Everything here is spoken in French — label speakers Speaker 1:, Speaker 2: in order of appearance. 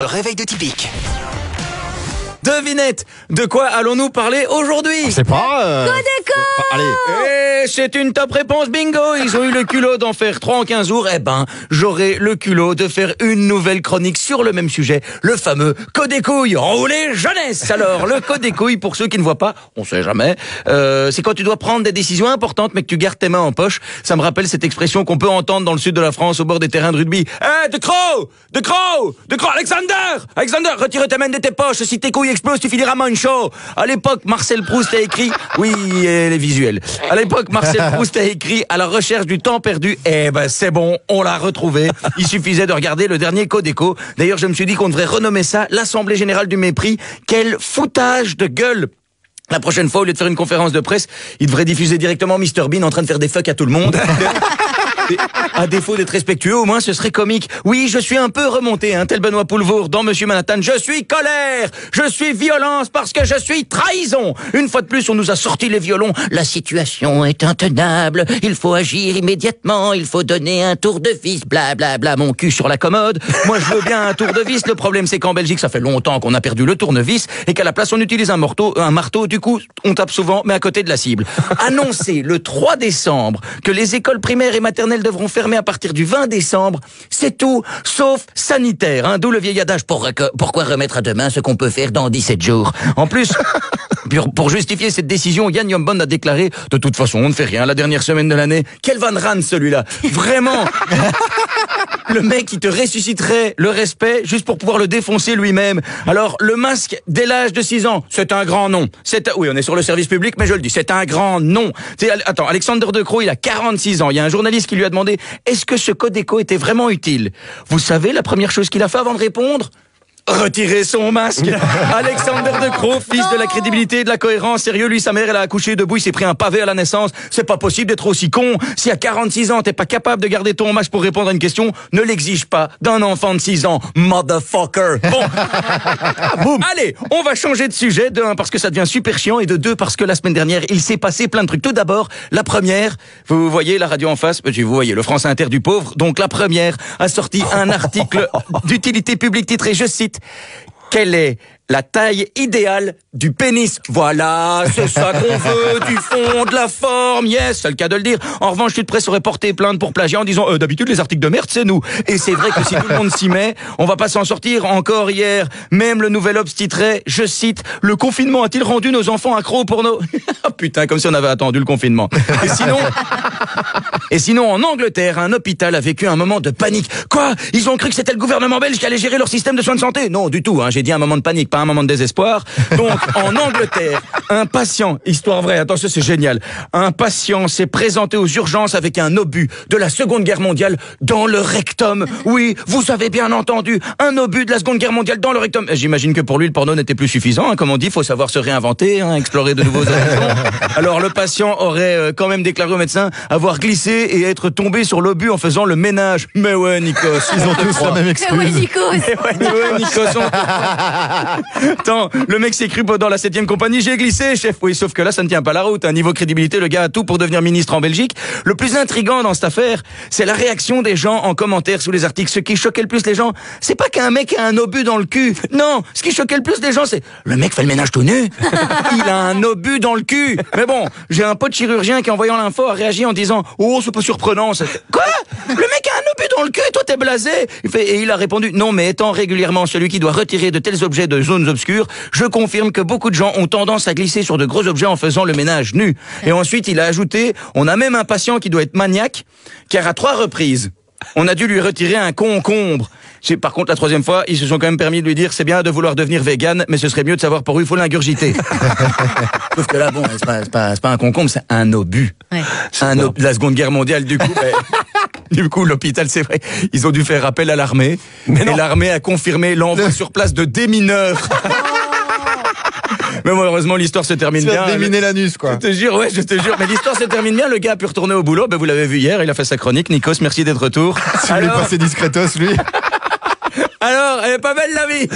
Speaker 1: réveil de Tipeee.
Speaker 2: Devinette, de quoi allons-nous parler aujourd'hui?
Speaker 3: C'est pas... Allez.
Speaker 2: Et c'est une top réponse, bingo. Ils ont eu le culot d'en faire 3 en 15 jours. Eh ben, j'aurai le culot de faire une nouvelle chronique sur le même sujet, le fameux code des couilles. Enroulé jeunesse. Alors, le code des couilles, pour ceux qui ne voient pas, on sait jamais, c'est quand tu dois prendre des décisions importantes mais que tu gardes tes mains en poche. Ça me rappelle cette expression qu'on peut entendre dans le sud de la France au bord des terrains de rugby. De Croo, Alexander, retire tes mains de tes poches. Si tes couilles explosent, tu finiras manchot. À l'époque, Marcel Proust a écrit, oui, les visuels. À l'époque, Marcel Proust a écrit à la recherche du temps perdu. Eh ben, c'est bon, on l'a retrouvé. Il suffisait de regarder le dernier Codeco. D'ailleurs, je me suis dit qu'on devrait renommer ça l'Assemblée Générale du Mépris. Quel foutage de gueule! La prochaine fois, au lieu de faire une conférence de presse, il devrait diffuser directement Mr Bean en train de faire des fucks à tout le monde. À défaut d'être respectueux, au moins ce serait comique. Oui, je suis un peu remonté, tel Benoît Poulvour dans Monsieur Manhattan. Je suis colère, je suis violence parce que je suis trahison. Une fois de plus, on nous a sorti les violons. La situation est intenable, il faut agir immédiatement, il faut donner un tour de vis, blablabla, mon cul sur la commode. Moi, je veux bien un tour de vis. Le problème, c'est qu'en Belgique, ça fait longtemps qu'on a perdu le tournevis et qu'à la place, on utilise un marteau. Du coup, on tape souvent, mais à côté de la cible. Annoncé le 3 décembre que les écoles primaires et maternelles devront fermer à partir du 20 décembre, c'est tout, sauf sanitaire. D'où le vieil adage, pourquoi remettre à demain ce qu'on peut faire dans 17 jours. En plus, pour justifier cette décision, Yann Yombon a déclaré « De toute façon, on ne fait rien la dernière semaine de l'année. » Quel Van Raan celui-là. Vraiment. Le mec, il te ressusciterait le respect juste pour pouvoir le défoncer lui-même. Alors, le masque dès l'âge de 6 ans, c'est un grand nom. Oui, on est sur le service public, mais je le dis, c'est un grand nom. Attends, Alexander De Croo, il a 46 ans. Il y a un journaliste qui lui a demandé « Est-ce que ce Codeco était vraiment utile ?» Vous savez la première chose qu'il a fait avant de répondre ? Retirer son masque. Alexander De Croo, fils de la crédibilité et de la cohérence. Sérieux, lui, sa mère, elle a accouché debout, il s'est pris un pavé à la naissance. C'est pas possible d'être aussi con. Si à 46 ans, t'es pas capable de garder ton masque pour répondre à une question, ne l'exige pas d'un enfant de 6 ans. Motherfucker. Bon. Boum. Allez, on va changer de sujet. De 1, parce que ça devient super chiant, et de 2, parce que la semaine dernière, il s'est passé plein de trucs. Tout d'abord, la première, vous voyez la radio en face, vous voyez le France Inter du pauvre. Donc la première a sorti un article d'utilité publique titré, je cite, quelle est la taille idéale du pénis? Voilà, c'est ça qu'on veut, du fond, de la forme, yes, c'est le cas de le dire. En revanche, Sud Presse aurait porté plainte pour plagiat en disant d'habitude les articles de merde, c'est nous. Et c'est vrai que si tout le monde s'y met, on va pas s'en sortir. Encore hier, même le Nouvel Obs titrait, je cite, le confinement a-t-il rendu nos enfants accros au porno? Oh putain, comme si on avait attendu le confinement. Et sinon, en Angleterre, un hôpital a vécu un moment de panique. Quoi? Ils ont cru que c'était le gouvernement belge qui allait gérer leur système de soins de santé? Non, du tout, j'ai dit un moment de panique, pas un moment de désespoir. Donc, en Angleterre, un patient, histoire vraie, attention, c'est génial, un patient s'est présenté aux urgences avec un obus de la Seconde Guerre mondiale dans le rectum. Oui, vous avez bien entendu, un obus de la Seconde Guerre mondiale dans le rectum. J'imagine que pour lui, le porno n'était plus suffisant, comme on dit, faut savoir se réinventer, explorer de nouveaux horizons. Alors, le patient aurait quand même déclaré au médecin avoir glissé et être tombé sur l'obus en faisant le ménage. Mais ouais, Nikos, ils ont tous la même excuse.
Speaker 4: Mais ouais, Nikos.
Speaker 2: Attends, le mec s'est cru dans la 7e compagnie, j'ai glissé, chef. Oui, sauf que là, ça ne tient pas la route. Niveau crédibilité, le gars a tout pour devenir ministre en Belgique. Le plus intriguant dans cette affaire, c'est la réaction des gens en commentaire sous les articles. Ce qui choquait le plus les gens, c'est pas qu'un mec a un obus dans le cul. Non, ce qui choquait le plus les gens, c'est le mec fait le ménage tout nu. Il a un obus dans le cul. Mais bon, j'ai un pote chirurgien qui, en voyant l'info, a réagi en disant « Oh, c'est pas surprenant. » Quoi? Le mec a un obus dans le cul et toi t'es blasé. Et il a répondu « Non, mais étant régulièrement celui qui doit retirer de tels objets de zones obscures, je confirme que beaucoup de gens ont tendance à glisser sur de gros objets en faisant le ménage nu. » Et ensuite, il a ajouté « On a même un patient qui doit être maniaque, car à 3 reprises, on a dû lui retirer un concombre. » Par contre, la 3e fois, ils se sont quand même permis de lui dire « C'est bien de vouloir devenir vegan, mais ce serait mieux de savoir pour où il faut l'ingurgiter. » Sauf que là, bon, c'est pas un concombre, c'est un obus.
Speaker 4: Ouais.
Speaker 2: De la Seconde Guerre mondiale, du coup. Du coup, l'hôpital, c'est vrai, ils ont dû faire appel à l'armée. Et l'armée a confirmé l'envoi sur place de démineurs. Mais malheureusement, l'histoire se termine bien.
Speaker 3: Tu vas déminer l'anus, quoi.
Speaker 2: Je te jure. Mais l'histoire se termine bien. Le gars a pu retourner au boulot. Vous l'avez vu hier, il a fait sa chronique. Nikos, merci d'être retour.
Speaker 3: Tu voulais passer discretos, lui.
Speaker 2: Alors, elle est pas belle la vie.